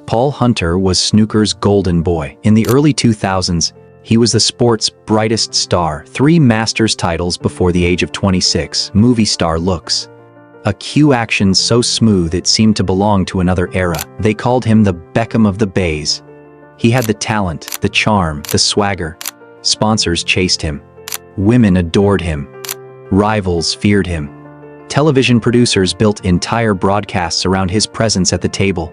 Paul Hunter was snooker's golden boy. In the early 2000s, he was the sport's brightest star, 3 Masters titles before the age of 26, movie star looks. A cue action so smooth it seemed to belong to another era. They called him the Beckham of the Baize. He had the talent, the charm, the swagger. Sponsors chased him. Women adored him. Rivals feared him. Television producers built entire broadcasts around his presence at the table.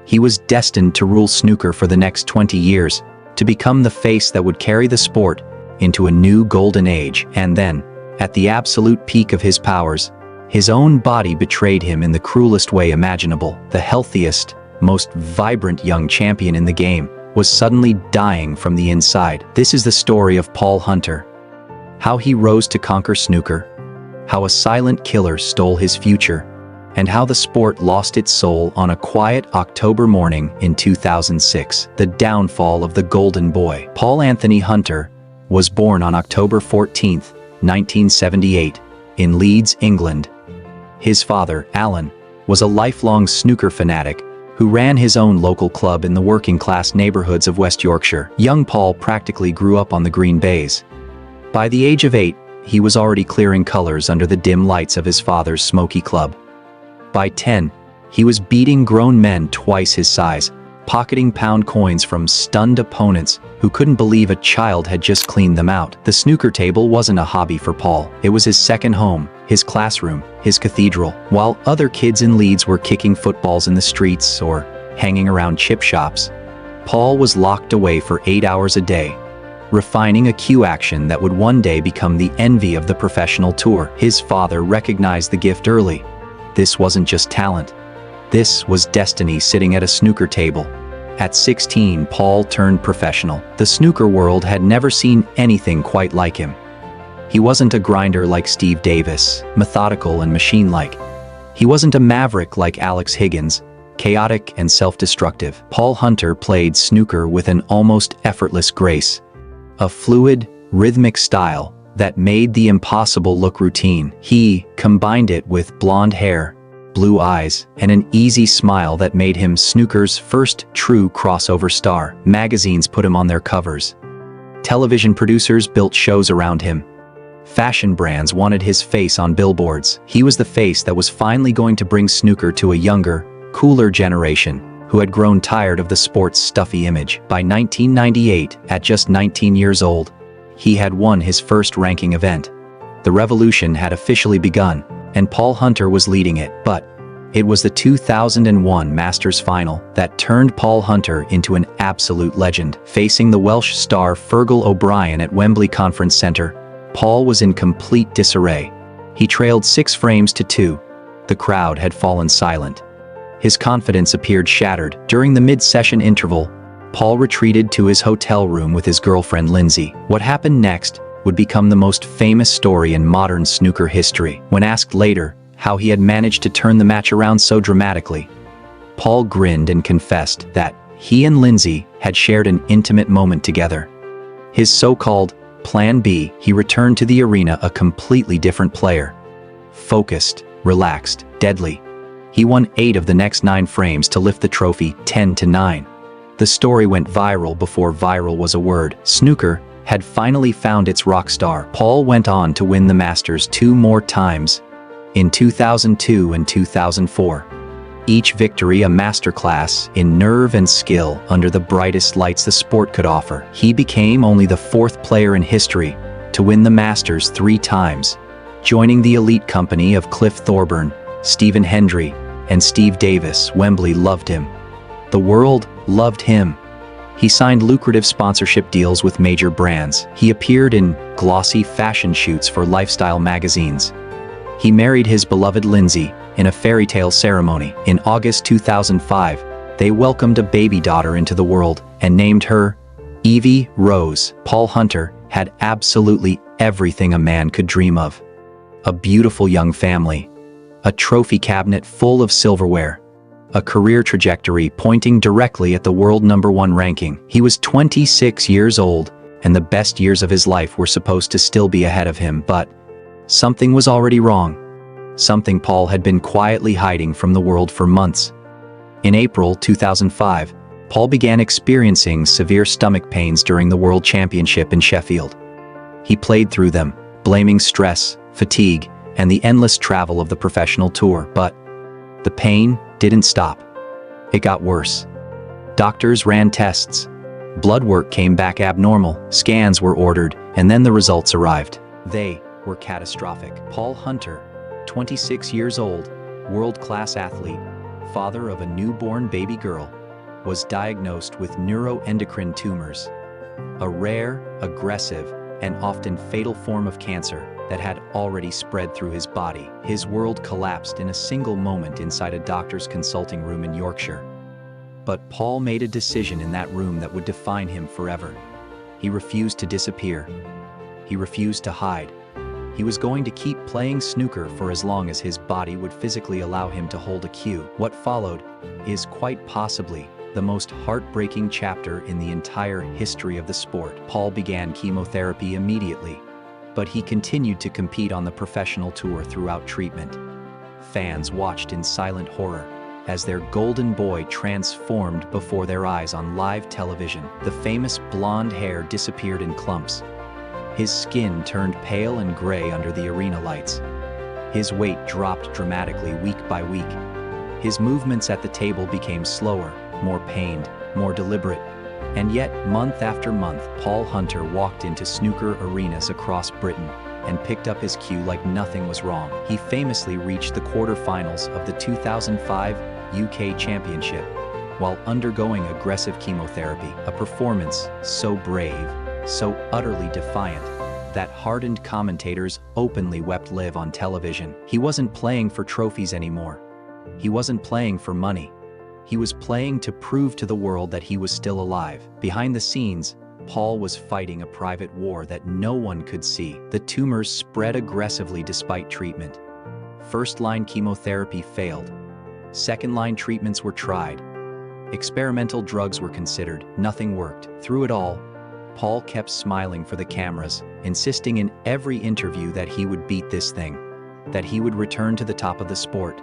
He was destined to rule snooker for the next 20 years, to become the face that would carry the sport into a new golden age. And then, at the absolute peak of his powers, his own body betrayed him in the cruelest way imaginable. The healthiest, most vibrant young champion in the game was suddenly dying from the inside. This is the story of Paul Hunter. How he rose to conquer snooker, how a silent killer stole his future, and how the sport lost its soul on a quiet October morning in 2006. The downfall of the golden boy. Paul Anthony Hunter was born on October 14, 1978, in Leeds, England. His father, Alan, was a lifelong snooker fanatic who ran his own local club in the working-class neighborhoods of West Yorkshire. Young Paul practically grew up on the green baize. By the age of 8, he was already clearing colors under the dim lights of his father's smoky club. By 10, he was beating grown men twice his size, pocketing pound coins from stunned opponents who couldn't believe a child had just cleaned them out. The snooker table wasn't a hobby for Paul. It was his second home, his classroom, his cathedral. While other kids in Leeds were kicking footballs in the streets or hanging around chip shops, Paul was locked away for 8 hours a day, refining a cue action that would one day become the envy of the professional tour. His father recognized the gift early. This wasn't just talent. This was destiny sitting at a snooker table. At 16, Paul turned professional. The snooker world had never seen anything quite like him. He wasn't a grinder like Steve Davis, methodical and machine-like. He wasn't a maverick like Alex Higgins, chaotic and self-destructive. Paul Hunter played snooker with an almost effortless grace, a fluid, rhythmic style that made the impossible look routine. He combined it with blonde hair, blue eyes, and an easy smile that made him snooker's first true crossover star. Magazines put him on their covers. Television producers built shows around him. Fashion brands wanted his face on billboards. He was the face that was finally going to bring snooker to a younger, cooler generation who had grown tired of the sport's stuffy image. By 1998, at just 19 years old, he had won his first ranking event. The revolution had officially begun, and Paul Hunter was leading it. But it was the 2001 Masters final that turned Paul Hunter into an absolute legend. Facing the Welsh star Fergal O'Brien at Wembley Conference Centre, Paul was in complete disarray. He trailed 6 frames to 2. The crowd had fallen silent. His confidence appeared shattered. During the mid-session interval, Paul retreated to his hotel room with his girlfriend Lindsay. What happened next would become the most famous story in modern snooker history. When asked later how he had managed to turn the match around so dramatically, Paul grinned and confessed that he and Lindsay had shared an intimate moment together. His so-called Plan B, he returned to the arena a completely different player. Focused, relaxed, deadly. He won 8 of the next 9 frames to lift the trophy 10-9. The story went viral before viral was a word. Snooker had finally found its rock star. Paul went on to win the Masters 2 more times, in 2002 and 2004. Each victory a masterclass in nerve and skill under the brightest lights the sport could offer. He became only the 4th player in history to win the Masters 3 times, joining the elite company of Cliff Thorburn, Stephen Hendry, and Steve Davis. Wembley loved him. The world loved him. He signed lucrative sponsorship deals with major brands. He appeared in glossy fashion shoots for lifestyle magazines. He married his beloved Lindsay in a fairy tale ceremony. In August 2005, they welcomed a baby daughter into the world and named her Evie Rose. Paul Hunter had absolutely everything a man could dream of. A beautiful young family, a trophy cabinet full of silverware, a career trajectory pointing directly at the world #1 ranking. He was 26 years old, and the best years of his life were supposed to still be ahead of him, but something was already wrong. Something Paul had been quietly hiding from the world for months. In April 2005, Paul began experiencing severe stomach pains during the World Championship in Sheffield. He played through them, blaming stress, fatigue, and the endless travel of the professional tour, but the pain didn't stop. It got worse. Doctors ran tests. Blood work came back abnormal, scans were ordered, and then the results arrived. They were catastrophic. Paul Hunter, 26 years old, world-class athlete, father of a newborn baby girl, was diagnosed with neuroendocrine tumors, a rare, aggressive, and often fatal form of cancer that had already spread through his body. His world collapsed in a single moment inside a doctor's consulting room in Yorkshire. But Paul made a decision in that room that would define him forever. He refused to disappear. He refused to hide. He was going to keep playing snooker for as long as his body would physically allow him to hold a cue. What followed is quite possibly the most heartbreaking chapter in the entire history of the sport. Paul began chemotherapy immediately, but he continued to compete on the professional tour throughout treatment. Fans watched in silent horror as their golden boy transformed before their eyes on live television. The famous blonde hair disappeared in clumps. His skin turned pale and gray under the arena lights. His weight dropped dramatically week by week. His movements at the table became slower, more pained, more deliberate. And yet, month after month, Paul Hunter walked into snooker arenas across Britain and picked up his cue like nothing was wrong. He famously reached the quarterfinals of the 2005 UK Championship while undergoing aggressive chemotherapy, a performance so brave, so utterly defiant, that hardened commentators openly wept live on television. He wasn't playing for trophies anymore. He wasn't playing for money. He was playing to prove to the world that he was still alive. Behind the scenes, Paul was fighting a private war that no one could see. The tumors spread aggressively despite treatment. First-line chemotherapy failed. Second-line treatments were tried. Experimental drugs were considered. Nothing worked. Through it all, Paul kept smiling for the cameras, insisting in every interview that he would beat this thing, that he would return to the top of the sport,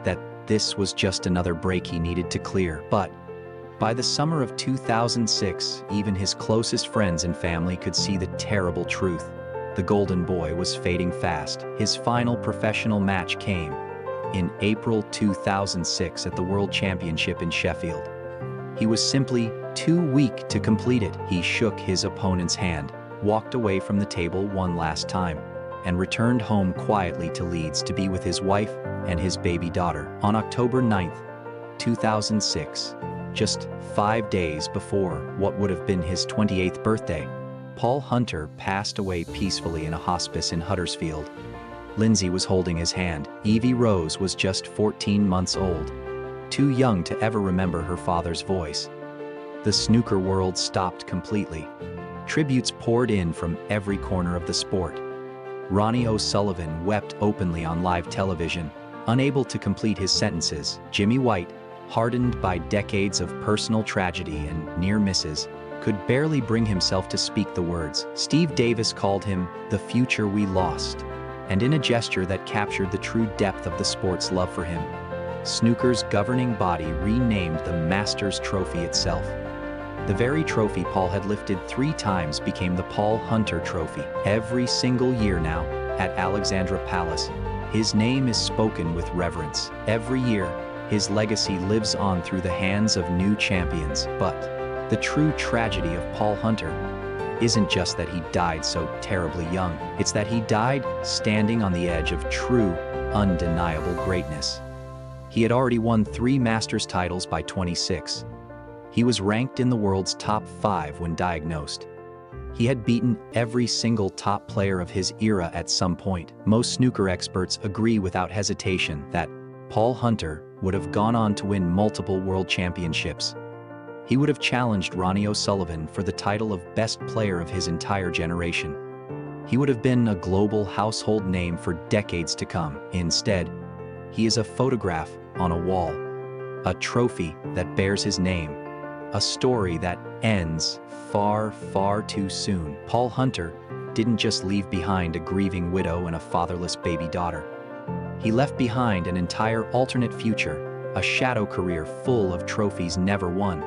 that this was just another break he needed to clear. But by the summer of 2006, even his closest friends and family could see the terrible truth. The golden boy was fading fast. His final professional match came in April 2006 at the World Championship in Sheffield. He was simply too weak to complete it. He shook his opponent's hand, walked away from the table one last time, and returned home quietly to Leeds to be with his wife and his baby daughter. On October 9th, 2006, just 5 days before what would have been his 28th birthday, Paul Hunter passed away peacefully in a hospice in Huddersfield. Lindsay was holding his hand. Evie Rose was just 14 months old, too young to ever remember her father's voice. The snooker world stopped completely. Tributes poured in from every corner of the sport. Ronnie O'Sullivan wept openly on live television, unable to complete his sentences. Jimmy White, hardened by decades of personal tragedy and near misses, could barely bring himself to speak the words. Steve Davis called him the future we lost, and in a gesture that captured the true depth of the sport's love for him, snooker's governing body renamed the Masters Trophy itself. The very trophy Paul had lifted 3 times became the Paul Hunter Trophy. Every single year now, at Alexandra Palace, his name is spoken with reverence. Every year, his legacy lives on through the hands of new champions. But the true tragedy of Paul Hunter isn't just that he died so terribly young. It's that he died standing on the edge of true, undeniable greatness. He had already won 3 Masters titles by 26. He was ranked in the world's top 5 when diagnosed. He had beaten every single top player of his era at some point. Most snooker experts agree without hesitation that Paul Hunter would have gone on to win multiple world championships. He would have challenged Ronnie O'Sullivan for the title of best player of his entire generation. He would have been a global household name for decades to come. Instead, he is a photograph on a wall, a trophy that bears his name, a story that ends far, far too soon. Paul Hunter didn't just leave behind a grieving widow and a fatherless baby daughter. He left behind an entire alternate future, A shadow career full of trophies never won.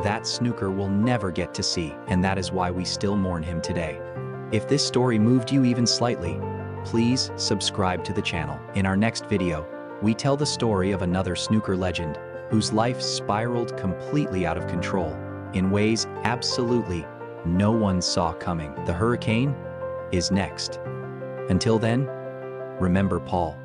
That snooker we'll never get to see, and that is why we still mourn him today. If this story moved you even slightly, please subscribe to the channel. In our next video, we tell the story of another snooker legend whose life spiraled completely out of control in ways absolutely no one saw coming. The Hurricane is next. Until then, remember Paul.